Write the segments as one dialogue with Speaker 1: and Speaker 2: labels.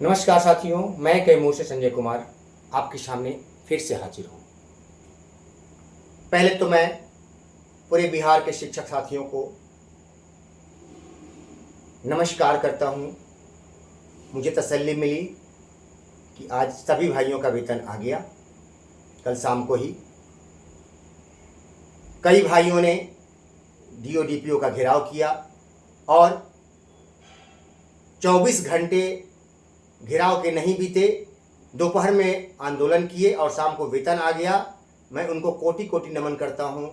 Speaker 1: नमस्कार साथियों, मैं कैमूर से संजय कुमार आपके सामने फिर से हाजिर हूँ। पहले तो मैं पूरे बिहार के शिक्षक साथियों को नमस्कार करता हूँ। मुझे तसल्ली मिली कि आज सभी भाइयों का वेतन आ गया। कल शाम को ही कई भाइयों ने डीओ डीपीओ का घेराव किया और 24 घंटे घेराव के नहीं बीते, दोपहर में आंदोलन किए और शाम को वेतन आ गया। मैं उनको कोटि कोटि नमन करता हूं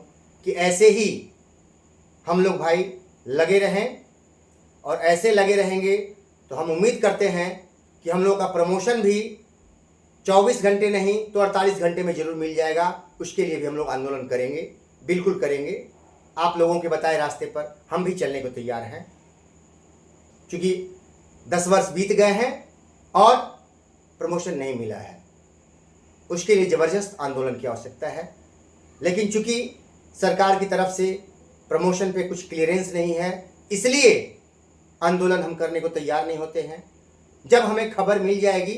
Speaker 1: कि ऐसे ही हम लोग भाई लगे रहें और ऐसे लगे रहेंगे तो हम उम्मीद करते हैं कि हम लोग का प्रमोशन भी 24 घंटे नहीं तो 48 घंटे में ज़रूर मिल जाएगा। उसके लिए भी हम लोग आंदोलन करेंगे, बिल्कुल करेंगे। आप लोगों के बताए रास्ते पर हम भी चलने को तैयार हैं, क्योंकि 10 वर्ष बीत गए हैं और प्रमोशन नहीं मिला है। उसके लिए ज़बरदस्त आंदोलन की आवश्यकता है, लेकिन चूंकि सरकार की तरफ से प्रमोशन पे कुछ क्लियरेंस नहीं है, इसलिए आंदोलन हम करने को तैयार नहीं होते हैं। जब हमें खबर मिल जाएगी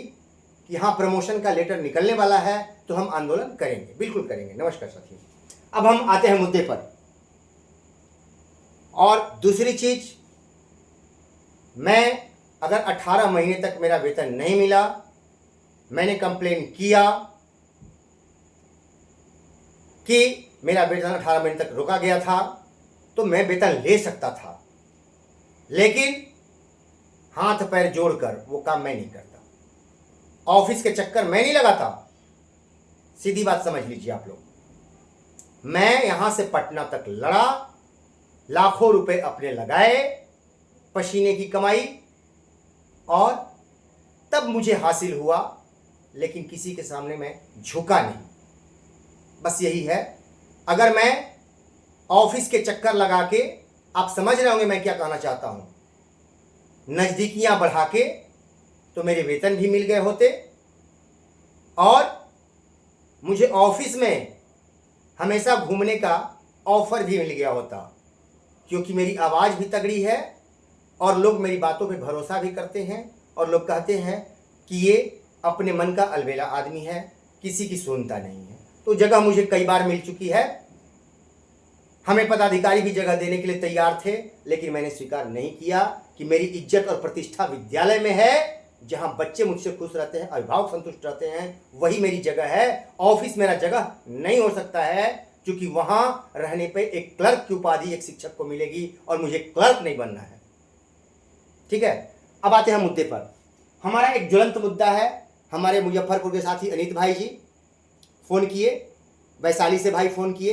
Speaker 1: कि हाँ प्रमोशन का लेटर निकलने वाला है तो हम आंदोलन करेंगे, बिल्कुल करेंगे। नमस्कार साथियों, अब हम आते हैं मुद्दे पर। और दूसरी चीज, मैं अगर 18 महीने तक मेरा वेतन नहीं मिला, मैंने कंप्लेन किया कि मेरा वेतन 18 महीने तक रोका गया था, तो मैं वेतन ले सकता था, लेकिन हाथ पैर जोड़कर वो काम मैं नहीं करता। ऑफिस के चक्कर मैं नहीं लगाता। सीधी बात समझ लीजिए आप लोग। मैं यहां से पटना तक लड़ा, लाखों रुपए अपने लगाए, पसीने की कमाई, और तब मुझे हासिल हुआ, लेकिन किसी के सामने मैं झुका नहीं। बस यही है। अगर मैं ऑफिस के चक्कर लगा के, आप समझ रहे होंगे मैं क्या कहना चाहता हूं, नजदीकियां बढ़ा के, तो मेरे वेतन भी मिल गए होते और मुझे ऑफिस में हमेशा घूमने का ऑफर भी मिल गया होता, क्योंकि मेरी आवाज़ भी तगड़ी है और लोग मेरी बातों पे भरोसा भी करते हैं और लोग कहते हैं कि ये अपने मन का अलबेला आदमी है, किसी की सुनता नहीं है। तो जगह मुझे कई बार मिल चुकी है। हमें पदाधिकारी भी जगह देने के लिए तैयार थे, लेकिन मैंने स्वीकार नहीं किया कि मेरी इज्जत और प्रतिष्ठा विद्यालय में है, जहां बच्चे मुझसे खुश रहते हैं, अभिभावक संतुष्ट रहते हैं, वही मेरी जगह है। ऑफिस मेरा जगह नहीं हो सकता है, क्योंकि वहां रहने पे एक क्लर्क की उपाधि एक शिक्षक को मिलेगी और मुझे क्लर्क नहीं बनना है। ठीक है, अब आते हैं मुद्दे पर। हमारा एक ज्वलंत मुद्दा है। हमारे मुजफ्फरपुर के साथी अनित भाई जी फोन किए, वैशाली से भाई फोन किए,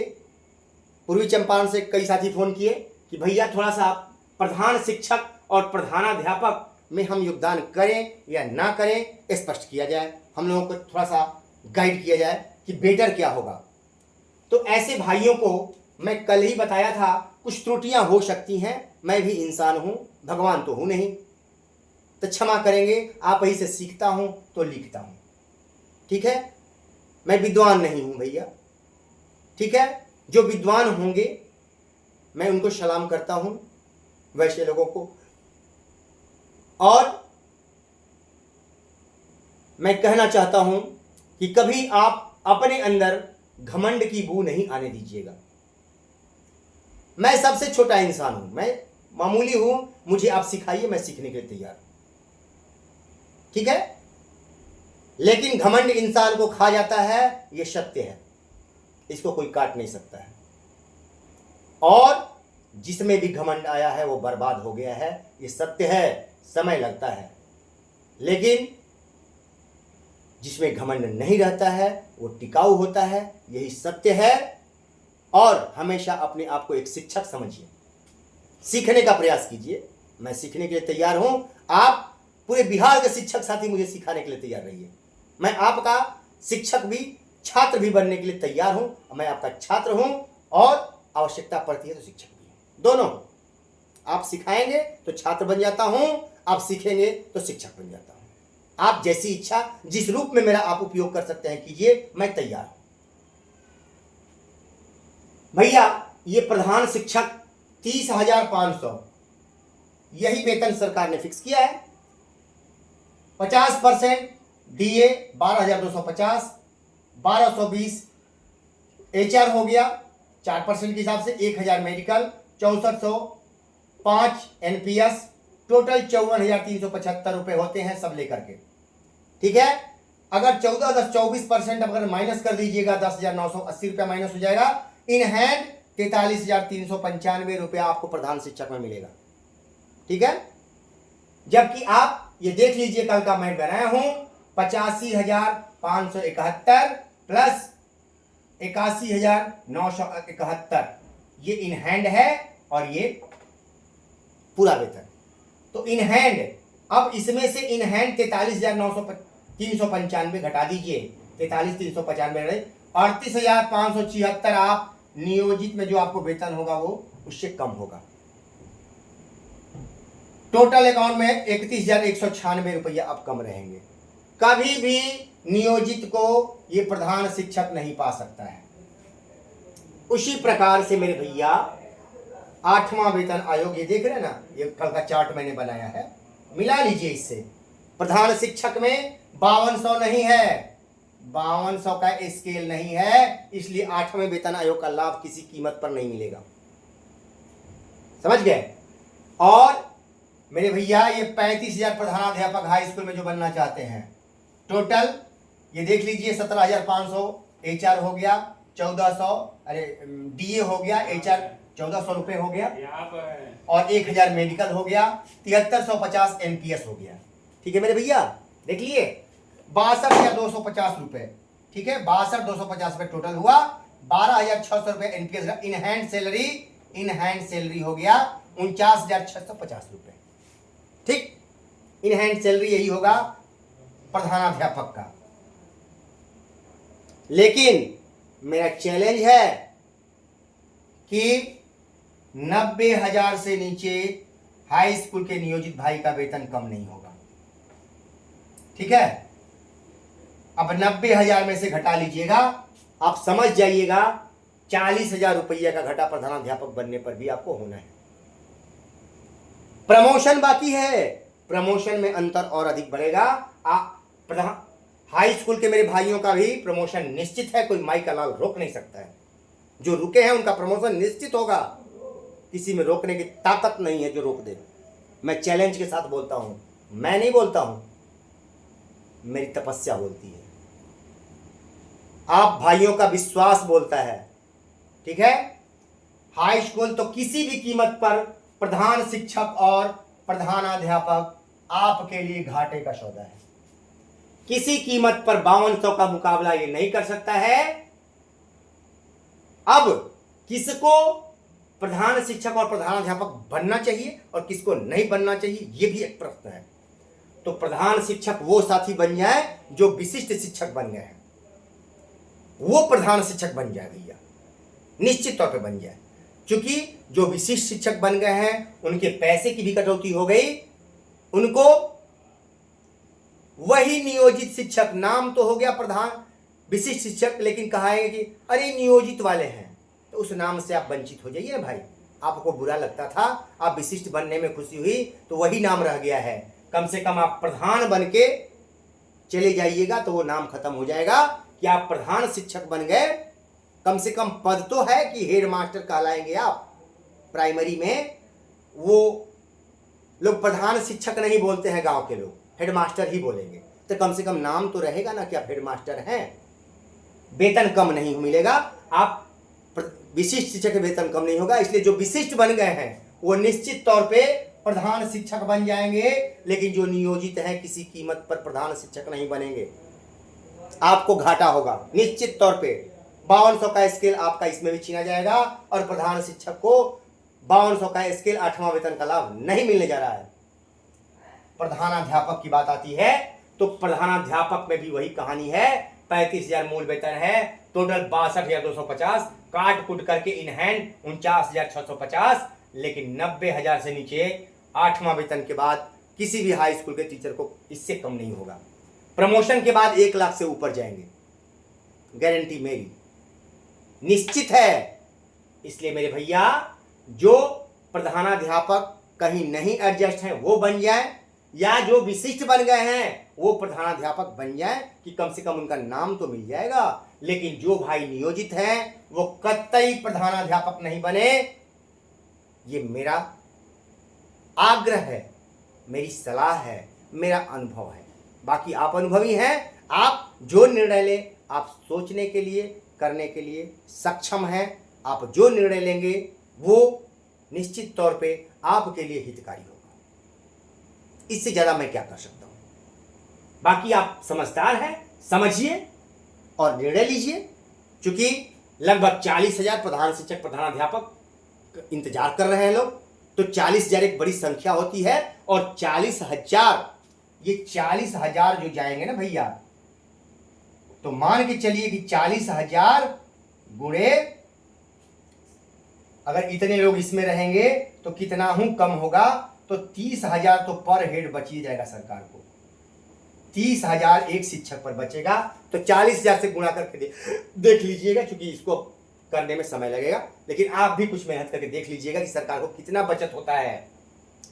Speaker 1: पूर्वी चंपारण से कई साथी फोन किए कि भैया थोड़ा सा प्रधान शिक्षक और प्रधानाध्यापक में हम योगदान करें या ना करें, स्पष्ट किया जाए, हम लोगों को थोड़ा सा गाइड किया जाए कि बेटर क्या होगा। तो ऐसे भाइयों को मैं कल ही बताया था, कुछ त्रुटियां हो सकती हैं, मैं भी इंसान हूं, भगवान तो हूं नहीं, तो क्षमा करेंगे। आप ही से सीखता हूं तो लिखता हूं, ठीक है। मैं विद्वान नहीं हूं भैया, ठीक है। जो विद्वान होंगे मैं उनको सलाम करता हूं, वैसे लोगों को। और मैं कहना चाहता हूं कि कभी आप अपने अंदर घमंड की बू नहीं आने दीजिएगा। मैं सबसे छोटा इंसान हूं, मैं मामूली हूं, मुझे आप सिखाइए, मैं सीखने के लिए तैयार, ठीक है। लेकिन घमंड इंसान को खा जाता है, यह सत्य है, इसको कोई काट नहीं सकता है। और जिसमें भी घमंड आया है वो बर्बाद हो गया है, ये सत्य है। समय लगता है, लेकिन जिसमें घमंड नहीं रहता है वो टिकाऊ होता है, यही सत्य है। और हमेशा अपने आप को एक शिक्षक समझिए, सीखने का प्रयास कीजिए। मैं सीखने के लिए तैयार हूं। आप पूरे बिहार के शिक्षक साथी मुझे सिखाने के लिए तैयार रहिए। मैं आपका शिक्षक भी, छात्र भी बनने के लिए तैयार हूं। मैं आपका छात्र हूं और आवश्यकता पड़ती है तो शिक्षक भी हूं, दोनों। आप सिखाएंगे तो छात्र बन जाता हूं, आप सीखेंगे तो शिक्षक बन जाता हूं। आप जैसी इच्छा, जिस रूप में मेरा आप उपयोग कर सकते हैं कीजिए, मैं तैयार हूं। भैया ये प्रधान शिक्षक 30,500 यही वेतन सरकार ने फिक्स किया है। 50% DA 12,250, 1220 HR हो गया 4% के हिसाब से, 1,000 मेडिकल, 6405 NPS, टोटल 54,375 रुपए होते हैं सब लेकर के। ठीक है, अगर 14 10 24% अगर माइनस कर दीजिएगा 10,980 रुपया माइनस हो जाएगा। इन हैंड 43,395 रुपया आपको प्रधान शिक्षक में मिलेगा। ठीक है, जबकि आप ये देख लीजिए कल का मैं बनाया हूं 85,571 प्लस 81,971, ये इन हैंड है और ये पूरा वेतन। तो इन हैंड, अब इसमें से इन हैंड 43,395 घटा दीजिए, 43,395 38,576 आप नियोजित में जो आपको वेतन होगा वो उससे कम होगा। टोटल अकाउंट में 31,196 रुपया आप कम रहेंगे। कभी भी नियोजित को ये प्रधान शिक्षक नहीं पा सकता है। उसी प्रकार से मेरे भैया 8वां वेतन आयोग, ये देख रहे हैं ना, ये कल का चार्ट मैंने बनाया है, मिला लीजिए इससे। प्रधान शिक्षक में 5200 नहीं है, 5200 का स्केल नहीं है, इसलिए 8वें वेतन आयोग का लाभ किसी कीमत पर नहीं मिलेगा। समझ गए? और मेरे भैया ये 35,000 प्रधानाध्यापक हाई स्कूल में जो बनना चाहते हैं, टोटल ये देख लीजिए 17,500 HR हो गया, 1400 DA हो गया, HR 1400 रुपए हो गया, और 1,000 मेडिकल हो गया, 7350 NPS हो गया। ठीक है मेरे भैया, देख लिए 62,250 रुपए। ठीक है, 62,250 रुपए टोटल हुआ, 12,600 रुपए NPS का। इन हैंड सैलरी हो गया 49,650 रुपए। ठीक, इन हैंड सैलरी यही होगा प्रधानाध्यापक का। लेकिन मेरा चैलेंज है कि 90,000 से नीचे हाई स्कूल के नियोजित भाई का वेतन कम नहीं होगा। ठीक है, अब 90,000 में से घटा लीजिएगा, आप समझ जाइएगा 40,000 रुपया का घटा प्रधानाध्यापक बनने पर भी आपको होना है। प्रमोशन बाकी है, प्रमोशन में अंतर और अधिक बढ़ेगा। हाई स्कूल के मेरे भाइयों का भी प्रमोशन निश्चित है, कोई माई का लाल रोक नहीं सकता है। जो रुके हैं उनका प्रमोशन निश्चित होगा, किसी में रोकने की ताकत नहीं है जो रोक दे। मैं चैलेंज के साथ बोलता हूं, मैं नहीं बोलता हूं, मेरी तपस्या बोलती है, आप भाइयों का विश्वास बोलता है। ठीक है, हाई स्कूल तो किसी भी कीमत पर प्रधान शिक्षक और प्रधानाध्यापक आपके लिए घाटे का सौदा है। किसी कीमत पर 5200 का मुकाबला ये नहीं कर सकता है। अब किसको प्रधान शिक्षक और प्रधानाध्यापक बनना चाहिए और किसको नहीं बनना चाहिए, यह भी एक प्रश्न है। तो प्रधान शिक्षक वो साथी बन जाए जो विशिष्ट शिक्षक बन गए हैं, वो प्रधान शिक्षक बन जाए भैया, निश्चित तौर पे बन जाए। क्योंकि जो विशिष्ट शिक्षक बन गए हैं उनके पैसे की भी कटौती हो गई, उनको वही नियोजित शिक्षक, नाम तो हो गया प्रधान विशिष्ट शिक्षक, लेकिन कहा है कि अरे नियोजित वाले हैं, तो उस नाम से आप वंचित हो जाइए ना भाई। आपको बुरा लगता था, आप विशिष्ट बनने में खुशी हुई, तो वही नाम रह गया है। कम से कम आप प्रधान बन के चले जाइएगा तो वो नाम खत्म हो जाएगा कि आप प्रधान शिक्षक बन गए। कम से कम पद तो है कि हेड मास्टर कहलाएंगे आप। प्राइमरी में वो लोग प्रधान शिक्षक नहीं बोलते हैं, गांव के लोग हेड मास्टर ही बोलेंगे, तो कम से कम नाम तो रहेगा ना कि आप हेड मास्टर हैं। वेतन कम नहीं मिलेगा, आप विशिष्ट शिक्षक के वेतन कम नहीं होगा, इसलिए जो विशिष्ट बन गए हैं वो निश्चित तौर पे प्रधान शिक्षक बन जाएंगे। लेकिन जो नियोजित हैं किसी कीमत पर प्रधान शिक्षक नहीं बनेंगे, आपको घाटा होगा निश्चित तौर पे। 5200 का स्केल आपका इसमें भी छीना जाएगा और प्रधान शिक्षक को 5200 का स्केल 8वां वेतन का लाभ नहीं मिलने जा रहा है। प्रधानाध्यापक की बात आती है तो प्रधानाध्यापक में भी वही कहानी है। 35,000 मूल वेतन है, टोटल 62,250, काट कुट करके इन हैंड 49,650। लेकिन 90,000 से नीचे 8वां वेतन के बाद किसी भी हाई स्कूल के टीचर को इससे कम नहीं होगा। प्रमोशन के बाद 1 लाख से ऊपर जाएंगे, गारंटी मेरी निश्चित है। इसलिए मेरे भैया जो प्रधानाध्यापक कहीं नहीं एडजस्ट है वो बन जाए, या जो विशिष्ट बन गए हैं वो प्रधानाध्यापक बन जाए कि कम से कम उनका नाम तो मिल जाएगा। लेकिन जो भाई नियोजित हैं वो कतई प्रधानाध्यापक नहीं बने। ये मेरा आग्रह है, मेरी सलाह है, मेरा अनुभव है। बाकी आप अनुभवी हैं, आप जो निर्णय लें आप सोचने के लिए, करने के लिए सक्षम हैं। आप जो निर्णय लेंगे वो निश्चित तौर पे आपके लिए हितकारी होगा। इससे ज़्यादा मैं क्या कर सकता हूँ। बाकी आप समझदार हैं, समझिए और निर्णय लीजिए। क्योंकि लगभग 40,000 प्रधान शिक्षक, प्रधानाध्यापक इंतजार कर रहे हैं लोग। तो 40,000 एक बड़ी संख्या होती है और 40,000, ये 40,000 जो जाएंगे ना भैया, तो मान के चलिए कि 40,000 गुणे, अगर इतने लोग इसमें रहेंगे तो कितना हूं कम होगा, तो 30,000 तो पर हेड बच ही जाएगा सरकार को। 30,000 एक शिक्षक पर बचेगा। तो 40,000 से गुणा करके देख लीजिएगा, क्योंकि इसको करने में समय लगेगा, लेकिन आप भी कुछ मेहनत करके देख लीजिएगा कि सरकार को कितना बचत होता है।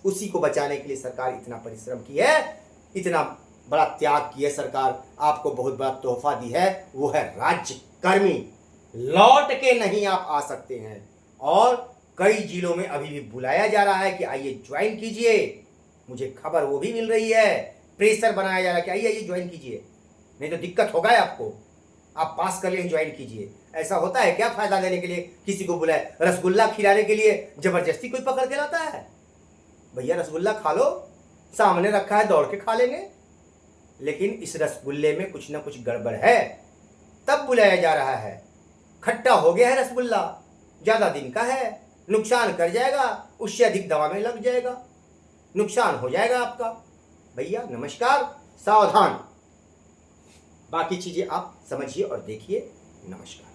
Speaker 1: उसी को बचाने के लिए सरकार इतना परिश्रम की है, इतना बड़ा त्याग की है सरकार, आपको बहुत बड़ा तोहफा दी है, वो है राज्य कर्मी। लौट के नहीं आप आ सकते हैं और कई जिलों में अभी भी बुलाया जा रहा है कि आइए ज्वाइन कीजिए। मुझे खबर वो भी मिल रही है, प्रेशर बनाया जा रहा है कि आइए ज्वाइन कीजिए, नहीं तो दिक्कत होगा आपको, आप पास कर लिए ज्वाइन कीजिए। ऐसा होता है क्या फायदा लेने के लिए किसी को बुलाए? रसगुल्ला खिलाने के लिए जबरदस्ती कोई पकड़ के लाता है? भैया रसगुल्ला खा लो, सामने रखा है, दौड़ के खा लेंगे। लेकिन इस रसगुल्ले में कुछ ना कुछ गड़बड़ है, तब बुलाया जा रहा है। खट्टा हो गया है रसगुल्ला, ज्यादा दिन का है, नुकसान कर जाएगा, उससे अधिक दवा में लग जाएगा, नुकसान हो जाएगा आपका। भैया नमस्कार, सावधान। बाकी चीजें आप समझिए और देखिए। नमस्कार।